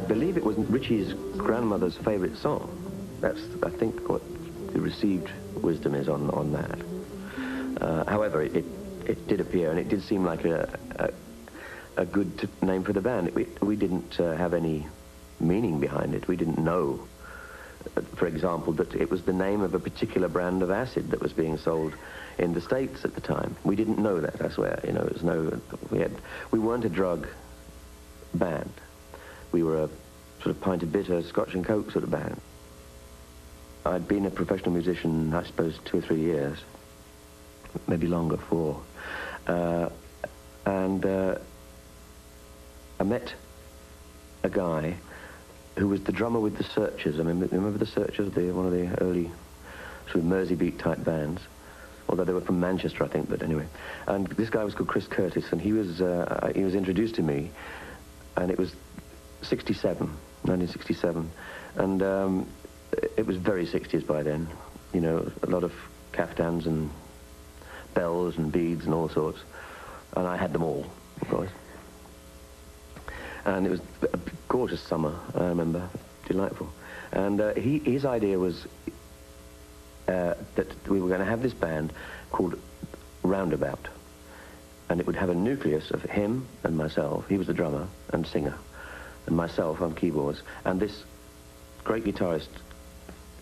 believe it was Richie's grandmother's favourite song. That's, I think, what the received wisdom is on that. However, it did appear, and it did seem like a good name for the band. We didn't have any meaning behind it. We didn't know, for example, that it was the name of a particular brand of acid that was being sold in the States at the time. We didn't know that, I swear. You know, it was no... We weren't a drug band. We were a sort of pint of bitter, Scotch and Coke sort of band. I'd been a professional musician, I suppose, 2 or 3 years, maybe longer, 4. And I met a guy who was the drummer with the Searchers. I mean, remember the Searchers, one of the early sort of Mersey beat type bands, although they were from Manchester, I think, but anyway. And this guy was called Chris Curtis, and he was introduced to me, and it was 1967, and it was very 60s by then. You know, a lot of caftans and bells and beads and all sorts, and I had them all, of course. And it was a gorgeous summer, I remember, delightful. And his idea was that we were going to have this band called Roundabout, and it would have a nucleus of him and myself. He was the drummer and singer, and myself on keyboards, and this great guitarist,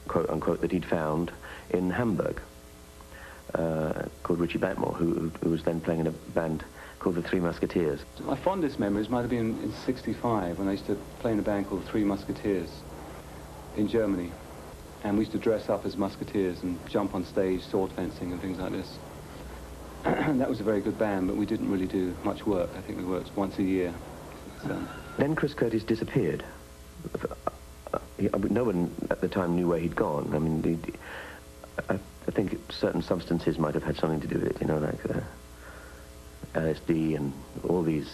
quote unquote, that he'd found in Hamburg, called Richie Blackmore, who was then playing in a band called the Three Musketeers. My fondest memories might have been in '65 when I used to play in a band called the Three Musketeers in Germany. And we used to dress up as musketeers and jump on stage, sword fencing and things like this. That was a very good band, but we didn't really do much work. I think we worked once a year. So. Then Chris Curtis disappeared. No one at the time knew where he'd gone. I mean, I think certain substances might have had something to do with it, you know, like LSD and all these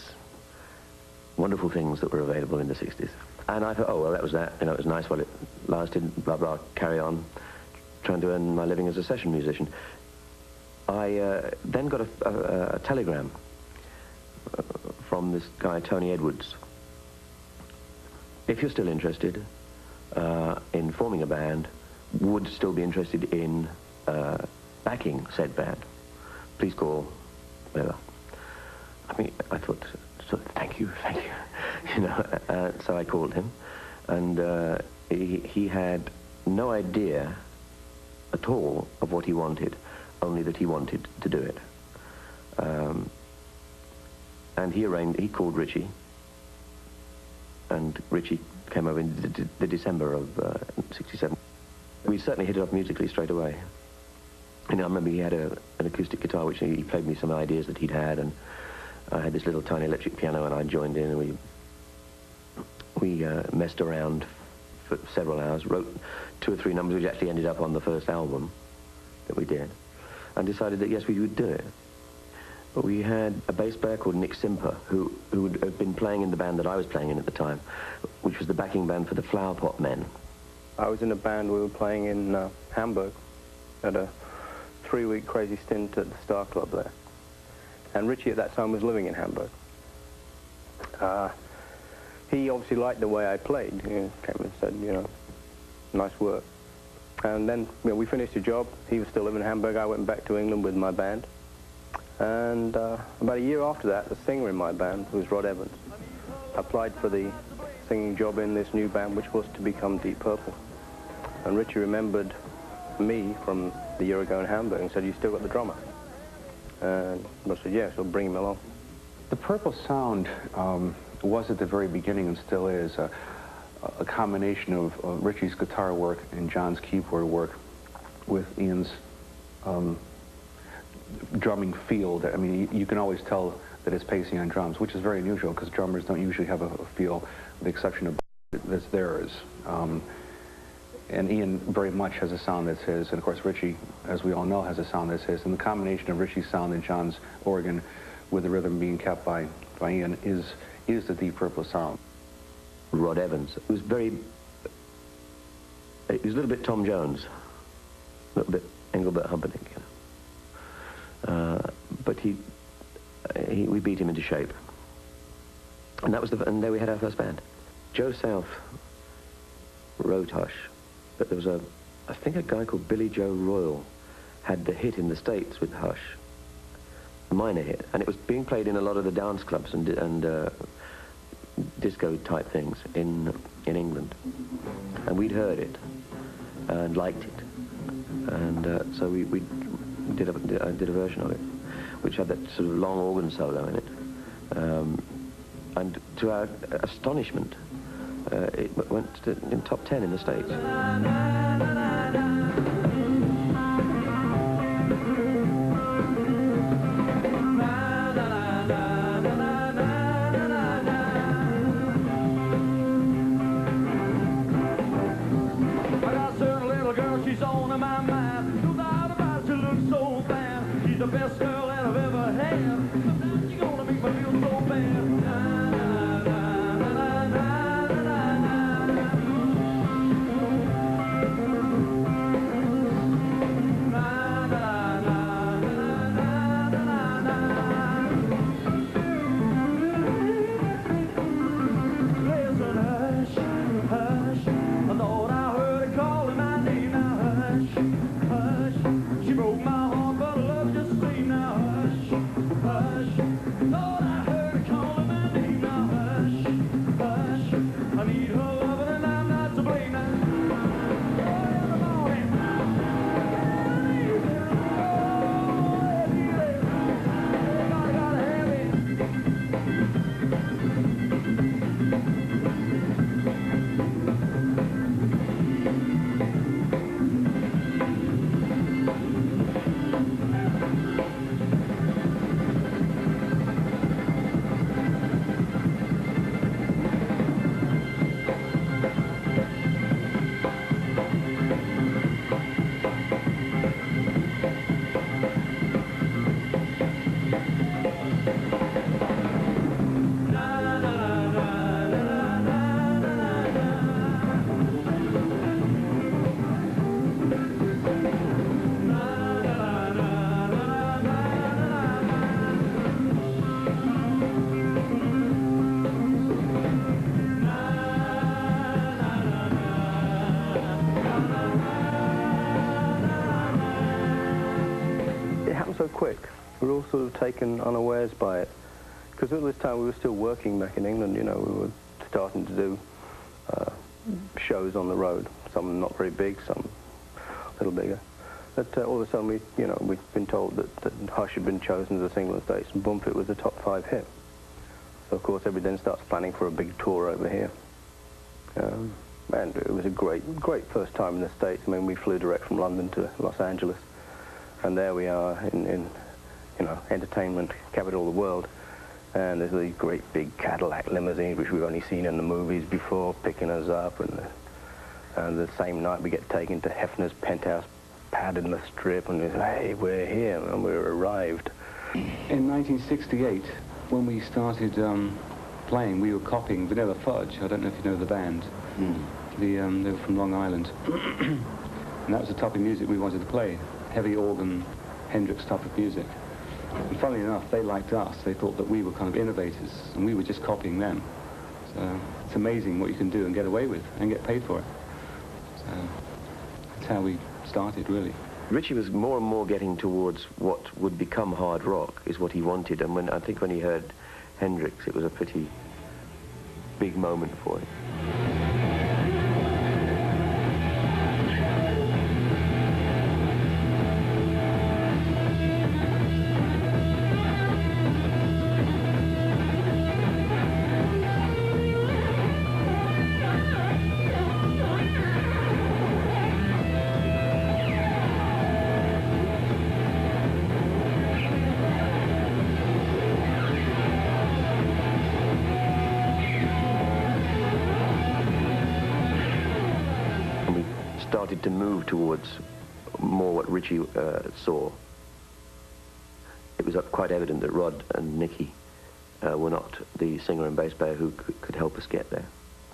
wonderful things that were available in the 60s. And I thought, oh, well, that was that. You know, it was nice while it lasted, blah, blah, carry on, trying to earn my living as a session musician. I then got a telegram from this guy, Tony Edwards. If you're still interested in forming a band, would still be interested in backing said band, please call, whatever. I mean, I thought, thank you, you know. So I called him, and he had no idea at all of what he wanted, only that he wanted to do it. And he called Richie, and Richie came over in the December of '67. We certainly hit it off musically straight away. You know, I remember he had an acoustic guitar, which he played me some ideas that he'd had, and I had this little tiny electric piano, and I joined in, and we messed around for several hours, wrote 2 or 3 numbers which actually ended up on the first album that we did, and decided that, yes, we would do it. But we had a bass player called Nick Simper, who had been playing in the band that I was playing in at the time, which was the backing band for the Flower Pot Men. I was in a band, we were playing in Hamburg, at a 3-week crazy stint at the Star Club there. And Richie at that time was living in Hamburg. He obviously liked the way I played. He came and said, you know, nice work. And then, you know, we finished the job. He was still living in Hamburg. I went back to England with my band. And about a year after that, the singer in my band, who was Rod Evans, applied for the singing job in this new band, which was to become Deep Purple. And Richie remembered me from the year ago in Hamburg and said, you still got the drummer? And I said, yeah, so bring him along. The Purple sound was at the very beginning, and still is, a combination of Richie's guitar work and John's keyboard work with Ian's drumming feel. I mean, you can always tell that it's Pacey on drums, which is very unusual because drummers don't usually have a feel, with the exception of that's theirs. And Ian very much has a sound that's his, and of course Richie, as we all know, has a sound that's his. And the combination of Richie's sound and John's organ, with the rhythm being kept by Ian, is the Deep Purple sound. Rod Evans, it was a little bit Tom Jones, a little bit Engelbert Humperdinck, you know. But we beat him into shape, and that was and there we had our first band. Joe South wrote Hush, but there was I think a guy called Billy Joe Royal had the hit in the States with Hush, a minor hit, and it was being played in a lot of the dance clubs and disco type things in England, and we'd heard it and liked it, and so we did a version of it, which had that sort of long organ solo in it, and to our astonishment, it went in top 10 in the States. The best girl that I've ever had. Sometimes you're gonna make me feel so bad. Listen, hush, hush. I thought I heard her calling my name. Now hush, hush. She broke my heart, but I love just say now hush, hush. Thought I heard her calling my name. Now hush, hush. I need her loving and I'm not to blame now. Oh, in the morning. Gotta have it. It happened so quick. We were all sort of taken unawares by it. Because at this time we were still working back in England, you know, we were starting to do shows on the road, some not very big, some a little bigger. But all of a sudden we'd been told that Hush had been chosen as a single in the States, and boom, it was a top 5 hit. So of course everybody then starts planning for a big tour over here. And it was a great first time in the States. I mean, we flew direct from London to Los Angeles. And there we are in you know, entertainment capital of the world. And there's these great big Cadillac limousines, which we've only seen in the movies before, picking us up. And the same night we get taken to Hefner's penthouse pad in the Strip, and we say, hey, we're here, and we're arrived. In 1968, when we started playing, we were copying Vanilla Fudge. I don't know if you know the band. They were from Long Island. And that was the type of music we wanted to play. Heavy organ, Hendrix type of music. And funnily enough, they liked us. They thought that we were kind of innovators, and we were just copying them. So it's amazing what you can do and get away with and get paid for it. So that's how we started, really. Richie was more and more getting towards what would become hard rock, is what he wanted. And I think when he heard Hendrix, it was a pretty big moment for him. Started to move towards more what Richie saw. It was quite evident that Rod and Nicky were not the singer and bass player who could help us get there.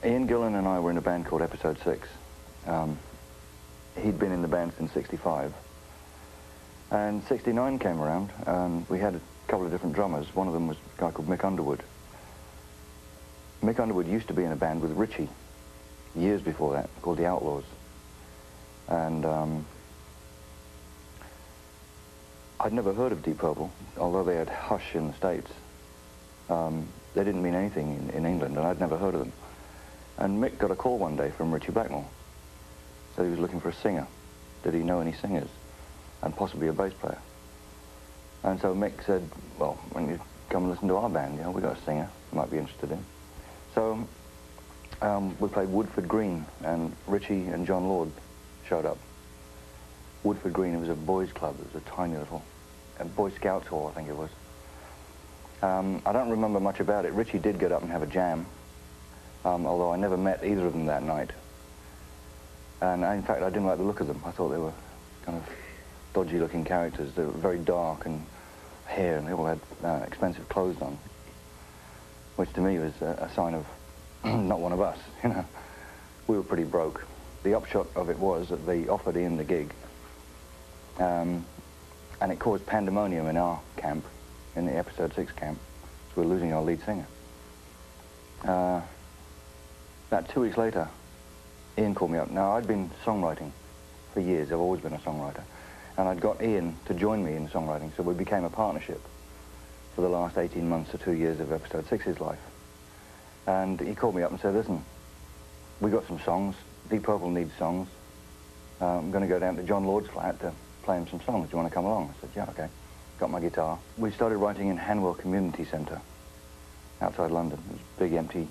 Ian Gillan and I were in a band called Episode 6. He'd been in the band since '65. And '69 came around, and we had a couple of different drummers. One of them was a guy called Mick Underwood. Mick Underwood used to be in a band with Ritchie years before that, called the Outlaws. And I'd never heard of Deep Purple, although they had Hush in the States. They didn't mean anything in England, and I'd never heard of them. And Mick got a call one day from Ritchie Blackmore. Said he was looking for a singer. Did he know any singers? And possibly a bass player. And so Mick said, well, when you come and listen to our band, you know, we got a singer you might be interested in. So we played Woodford Green, and Ritchie and John Lord showed up. Woodford Green, it was a boys' club. It was a tiny little Boy Scouts hall, I think it was. I don't remember much about it. Ritchie did get up and have a jam, although I never met either of them that night. And in fact, I didn't like the look of them. I thought they were kind of dodgy-looking characters. They were very dark and hair, and they all had expensive clothes on, which to me was a sign of not one of us, you know. We were pretty broke. The upshot of it was that they offered Ian the gig, and it caused pandemonium in our camp, in the Episode 6 camp, so we're losing our lead singer. About 2 weeks later, Ian called me up. Now, I'd been songwriting for years. I've always been a songwriter. And I'd got Ian to join me in songwriting, so we became a partnership for the last 18 months to 2 years of Episode 6's life. And he called me up and said, listen, we got some songs. Deep Purple needs songs. I'm going to go down to John Lord's flat to play him some songs. Do you want to come along? I said, yeah, okay. Got my guitar. We started writing in Hanwell Community Centre outside London. It was a big empty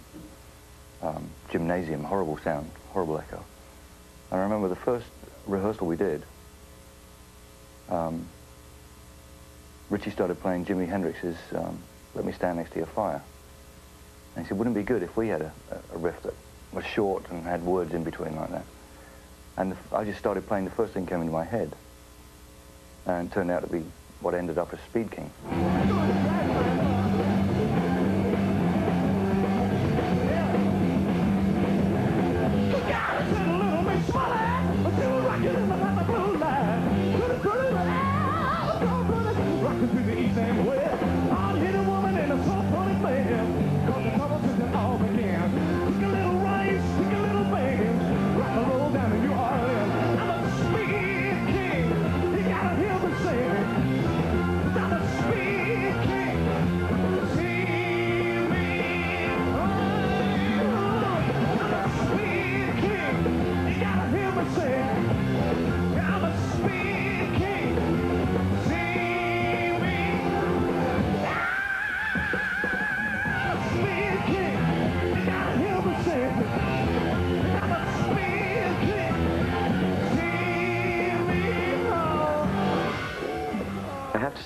gymnasium, horrible sound, horrible echo. I remember the first rehearsal we did, Ritchie started playing Jimi Hendrix's Let Me Stand Next to Your Fire. And he said, wouldn't it be good if we had a riff that was short and had words in between like that? And I just started playing the first thing came into my head, and it turned out to be what ended up as Speed King.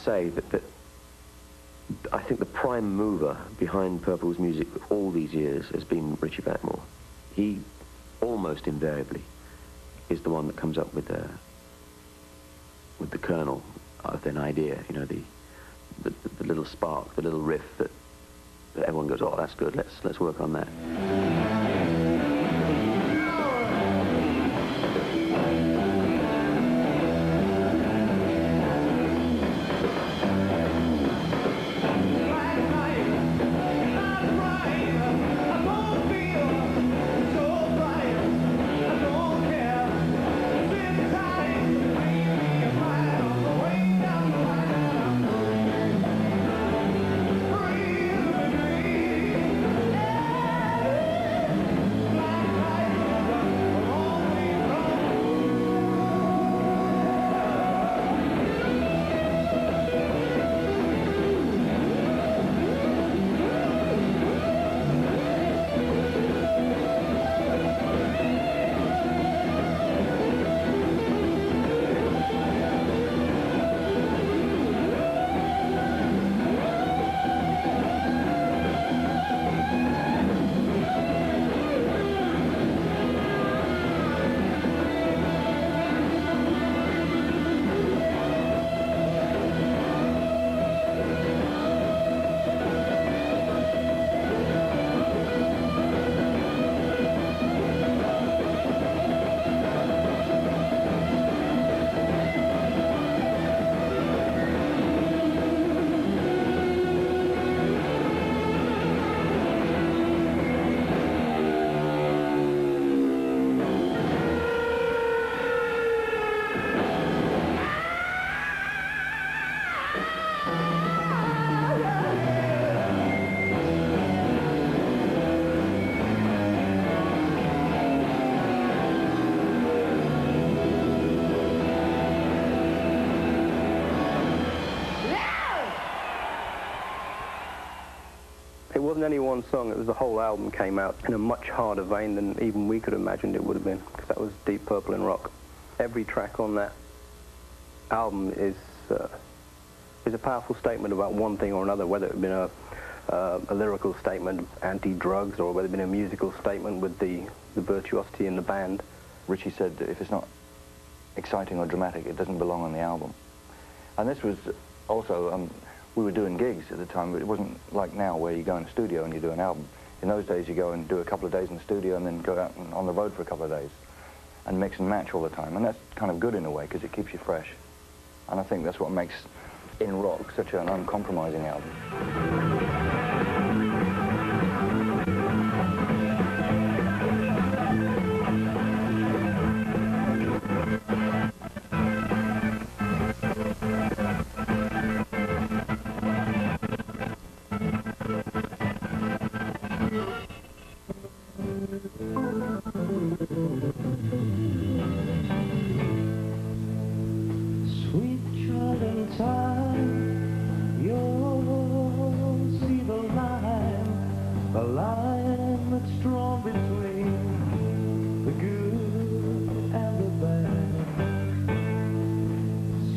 Say that I think the prime mover behind Purple's music all these years has been Ritchie Blackmore. He almost invariably is the one that comes up with the kernel of an idea, you know, the little spark, the little riff that everyone goes, oh, that's good, let's work on that. wasn't any one song, it was the whole album came out in a much harder vein than even we could have imagined it would have been, because that was Deep Purple in rock. Every track on that album is a powerful statement about one thing or another, whether it had been a lyrical statement, anti-drugs, or whether it had been a musical statement with the virtuosity in the band. Richie said that if it's not exciting or dramatic, it doesn't belong on the album. And this was also, we were doing gigs at the time, but it wasn't like now where you go in a studio and you do an album. In those days, you go and do a couple of days in the studio and then go out and on the road for a couple of days and mix and match all the time. And that's kind of good in a way, because it keeps you fresh. And I think that's what makes In Rock such an uncompromising album. Sweet child in time, you'll see the line that's drawn between the good and the bad.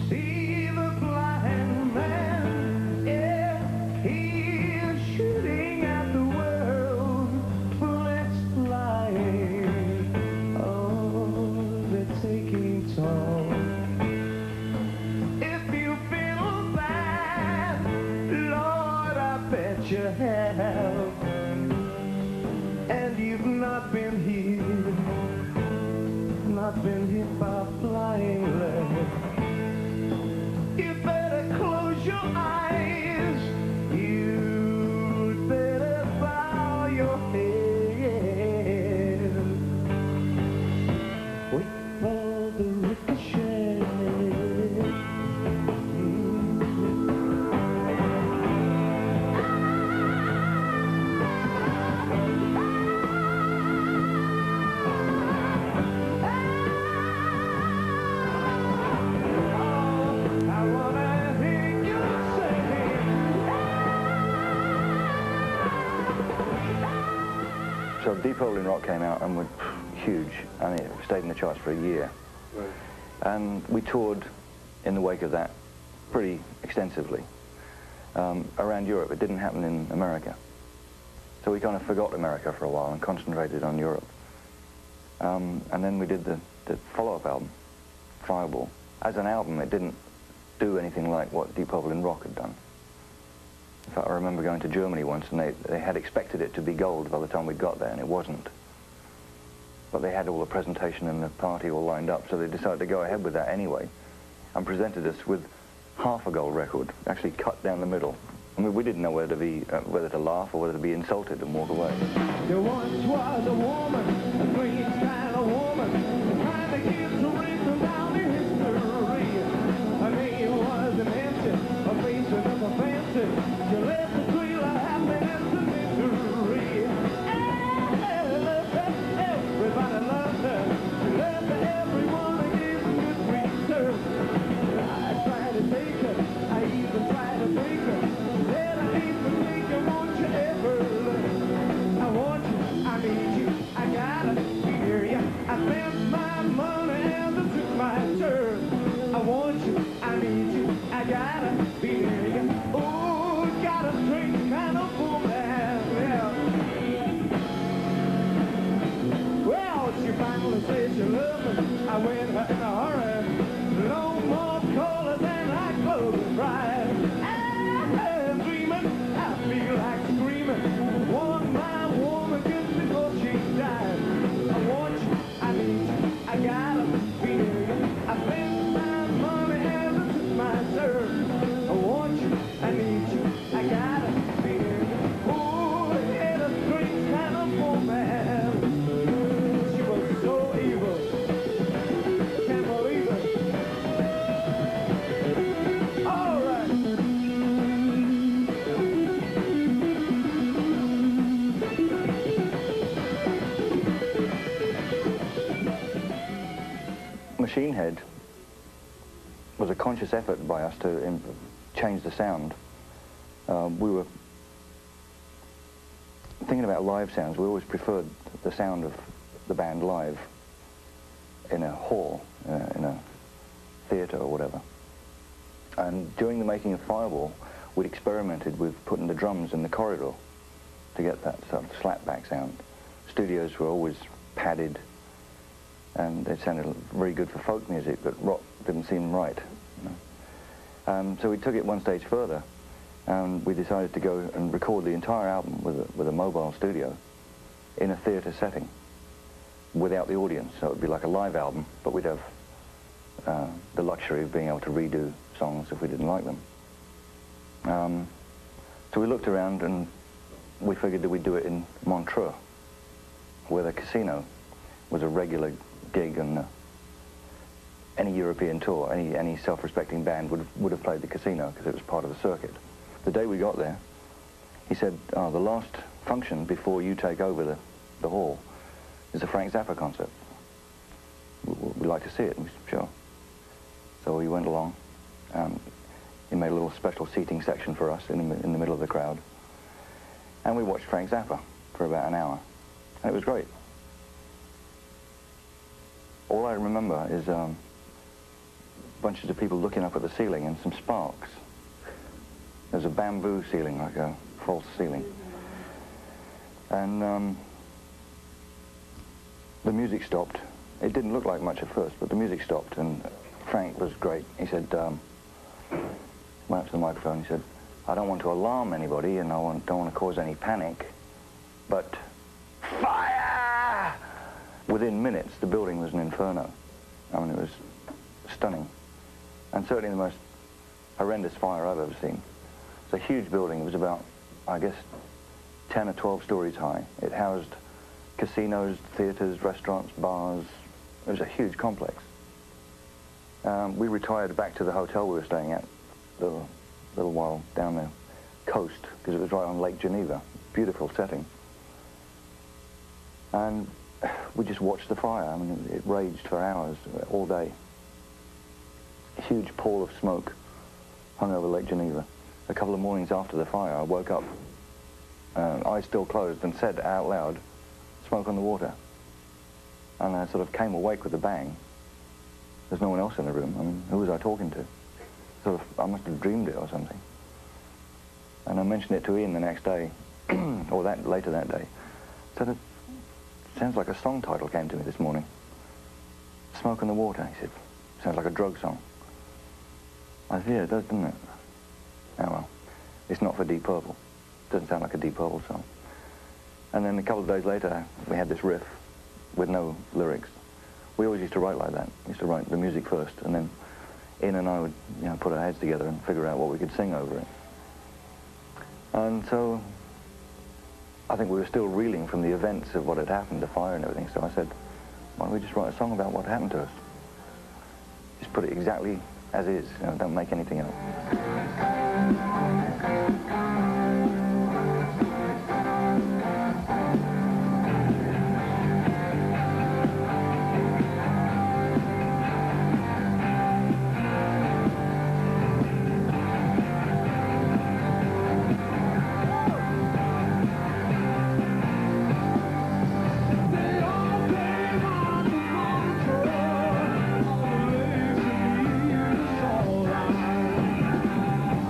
See the blind man, yeah, he is shooting at the world, bullets flying, oh, they're taking toll. You have, and you've not been hit by flying lead. You better close your eyes, you better bow your head. Wait for the ricochet. So Deep Purple in Rock came out and was huge, and it stayed in the charts for a year. Right. And we toured in the wake of that pretty extensively around Europe. It didn't happen in America. So we kind of forgot America for a while and concentrated on Europe. And then we did the follow-up album, Fireball. As an album, it didn't do anything like what Deep Purple in Rock had done. In fact, I remember going to Germany once, and they had expected it to be gold by the time we got there, and it wasn't. But they had all the presentation and the party all lined up, so they decided to go ahead with that anyway, and presented us with half a gold record, actually cut down the middle. I mean, we didn't know whether to laugh or whether to be insulted and walk away. There once was a woman, a green kind of woman, trying to get to rhythm down in history. Her name was Nancy, her face was just a fancy. She left the trail of happiness and misery. Everybody loved her. She loved everyone and gave a good return. I tried to take her, I even tried to break her. Said I ain't for taking, won't you ever look? I want you, I need you, I gotta hear you. I spent my money and I took my turn. I want you, I need you, I gotta be near you. Oh, got a strange kind of woman, yeah. Well, she finally said she loved me. I went in a hurry. No more color than I close right. I'm dreaming, I feel like screaming. Want my woman just before she died. I want you, I need you, I gotta be near you. I spent my money and I took my turn. I want you, I need you, I gotta be near you. Oh, had a strange kind of woman. She was so evil, can't believe it. All right. Machine Head was a conscious effort by us to change the sound. We were thinking about live sounds, we always preferred the sound of the band live in a hall, in a theatre or whatever. And during the making of Fireball, we'd experimented with putting the drums in the corridor to get that sort of slapback sound. Studios were always padded, and it sounded very good for folk music, but rock didn't seem right. You know? So we took it one stage further, and we decided to go and record the entire album with a mobile studio in a theatre setting without the audience. So it would be like a live album, but we'd have the luxury of being able to redo songs if we didn't like them. So we looked around and we figured that we'd do it in Montreux, where the casino was a regular gig, and any European tour, any self-respecting band would have played the casino because it was part of the circuit. The day we got there, he said, the last function before you take over the hall is a Frank Zappa concert. We'd like to see it. And we said, sure. So we went along. He made a little special seating section for us in the middle of the crowd. And we watched Frank Zappa for about an hour. And it was great. All I remember is bunches of people looking up at the ceiling and some sparks. There's a bamboo ceiling, like a false ceiling. And the music stopped. It didn't look like much at first, but the music stopped, and Frank was great. He said, went up to the microphone, he said, I don't want to alarm anybody, and don't want to cause any panic, but fire! Within minutes, the building was an inferno. I mean, it was stunning. And certainly the most horrendous fire I've ever seen. It's a huge building. It was about, I guess, 10 or 12 stories high. It housed casinos, theaters, restaurants, bars. It was a huge complex. We retired back to the hotel we were staying at a little while down the coast, because it was right on Lake Geneva. Beautiful setting. And we just watched the fire. I mean, it raged for hours, all day. A huge pall of smoke hung over Lake Geneva. A couple of mornings after the fire, I woke up, eyes still closed, and said out loud, smoke on the water. And I sort of came awake with a bang. There's no one else in the room. I mean, who was I talking to? Sort of, I must have dreamed it or something. And I mentioned it to Ian the next day, or later that day. Said, it sounds like a song title came to me this morning. Smoke on the Water, he said. Sounds like a drug song. I said, yeah, it does, doesn't it? Oh well, it's not for Deep Purple. Doesn't sound like a Deep Purple song. And then a couple of days later, we had this riff with no lyrics. We always used to write like that. We used to write the music first, and then Ian and I would, put our heads together and figure out what we could sing over it. And so I think we were still reeling from the events of what had happened, the fire and everything. So I said, why don't we just write a song about what happened to us? Just put it exactly as is, don't make anything up.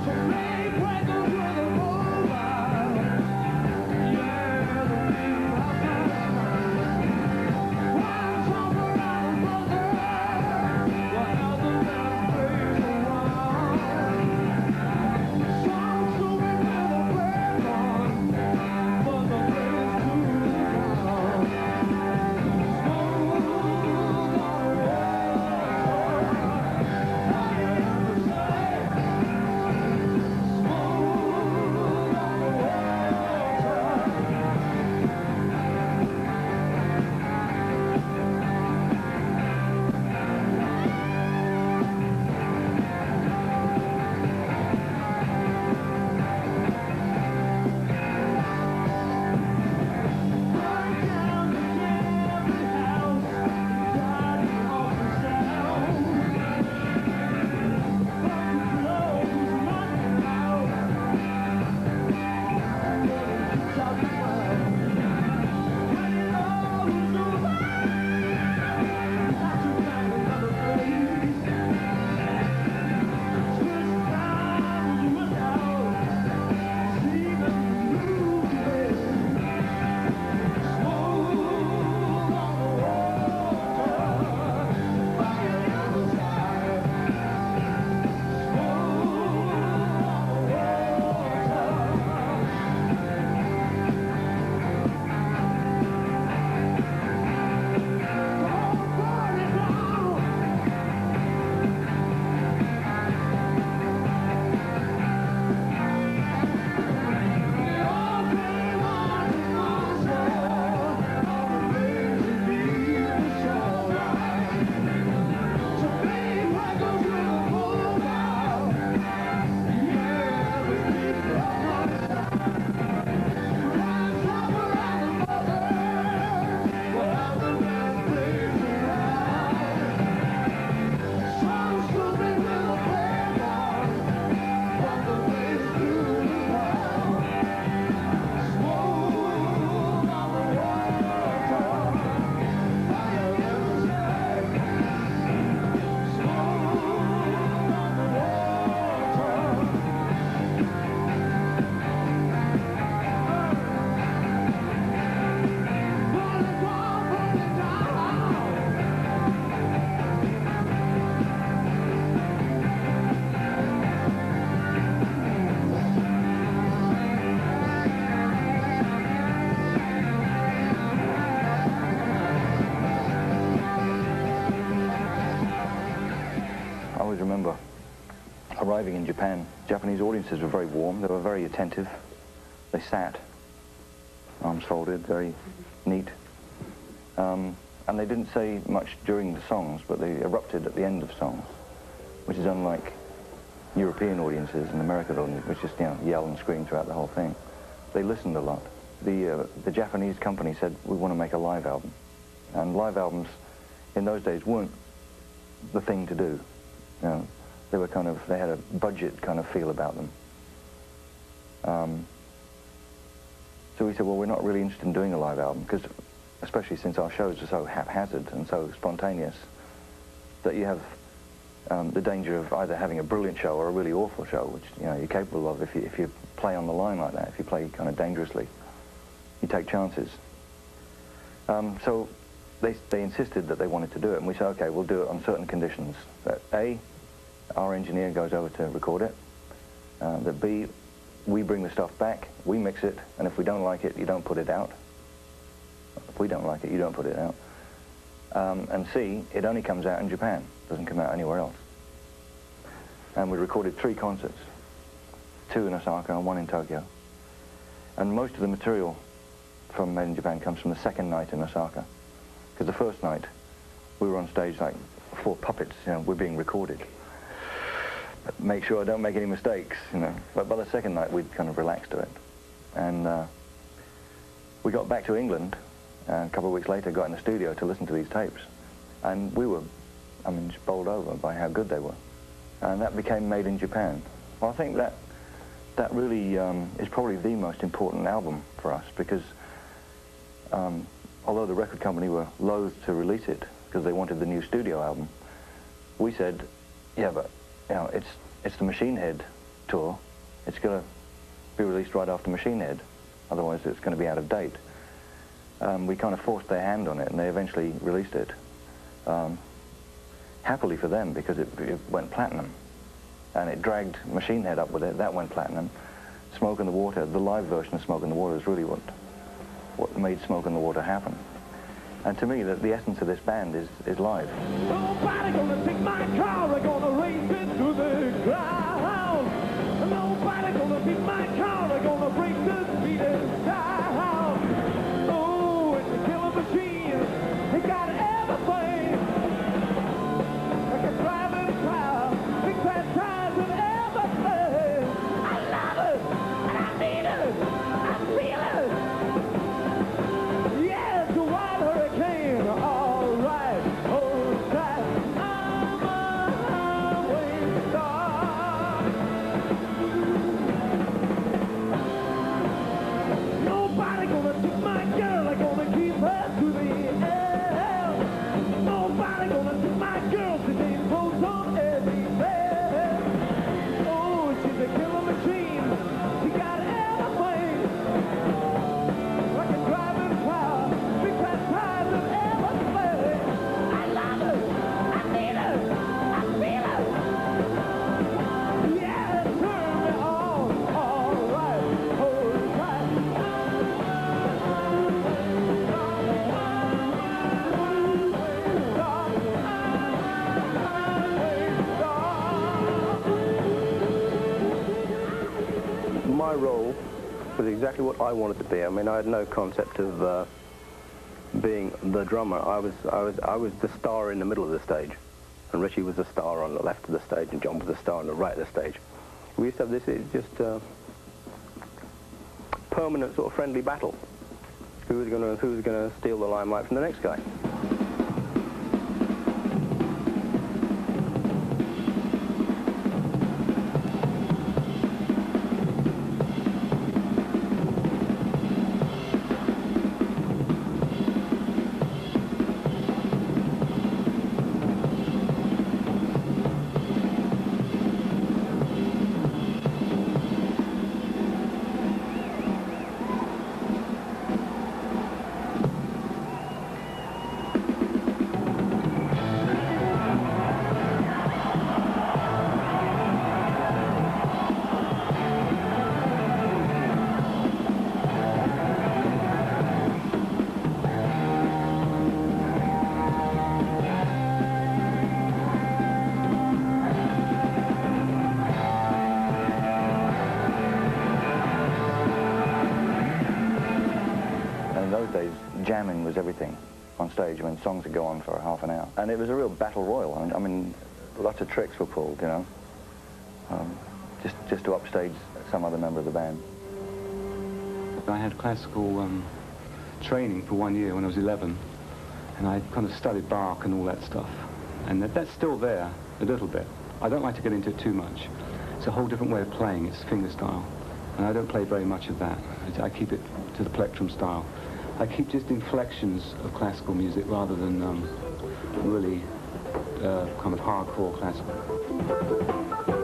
So arriving in Japan, Japanese audiences were very warm. They were very attentive. They sat, arms folded, very neat. And they didn't say much during the songs, but they erupted at the end of songs, which is unlike European audiences and American audiences, which just, you know, yell and scream throughout the whole thing. They listened a lot. The Japanese company said, we want to make a live album. And live albums in those days weren't the thing to do. You know, they were kind of, they had a budget kind of feel about them. So we said, well, we're not really interested in doing a live album, because especially since our shows are so haphazard and so spontaneous, that you have the danger of either having a brilliant show or a really awful show, which, you know, you're capable of if you play on the line like that, if you play kind of dangerously. You take chances. So they insisted that they wanted to do it, and we said, okay, we'll do it on certain conditions. That A, our engineer goes over to record it. That B, we bring the stuff back, we mix it, and if we don't like it, you don't put it out. If we don't like it, you don't put it out. And C, it only comes out in Japan, doesn't come out anywhere else. And we recorded 3 concerts, 2 in Osaka and 1 in Tokyo. And most of the material from Made in Japan comes from the second night in Osaka. Because the first night, we were on stage like 4 puppets, you know, we're being recorded. Make sure I don't make any mistakes, you know. But by the second night, we'd kind of relaxed to it. And we got back to England, and a couple of weeks later got in the studio to listen to these tapes. And we were, I mean, just bowled over by how good they were. And that became Made in Japan. Well, I think that really is probably the most important album for us, because although the record company were loath to release it because they wanted the new studio album, we said, yeah, but you know, it's the Machine Head tour. It's going to be released right after Machine Head, otherwise it's going to be out of date. We kind of forced their hand on it, and they eventually released it. Happily for them, because it went platinum, and it dragged Machine Head up with it. That went platinum. Smoke in the Water, the live version of Smoke in the Water, is really what made Smoke in the Water happen. And to me, the essence of this band is live. Nobody gonna take my car, I'm gonna race it to the ground. Nobody gonna take my car, I'm gonna break the speed down. Oh, it's a killer machine, it got everything. Like a driving car, big fat tires and everything. I love it, and I need it, I feel it. Yeah, it's a wild hurricane, all right, hold tight. I'm a highway star. Nobody gonna take my girl, I'm gonna keep her to the end. Nobody gonna take my girl, she ain't clothes on everywhere. Oh, she's a killer machine, she got everything. Like a driving car, big fat tires and everything. I love it, I need it, I feel it. Yeah, turn me on, all right, hold tight. My role was exactly what I wanted to be. I mean, I had no concept of being the drummer. I was the star in the middle of the stage, and Richie was the star on the left of the stage, and John was the star on the right of the stage. We used to have this just permanent sort of friendly battle. Who was going to steal the limelight from the next guy? was everything on stage. I mean, songs would go on for half an hour. And it was a real battle royal. I mean, lots of tricks were pulled, you know, just to upstage some other member of the band. I had classical training for 1 year when I was 11, and I kind of studied Bach and all that stuff. And that's still there, a little bit. I don't like to get into it too much. It's a whole different way of playing. It's fingerstyle. And I don't play very much of that. I keep it to the plectrum style. I keep just inflections of classical music rather than really kind of hardcore classical.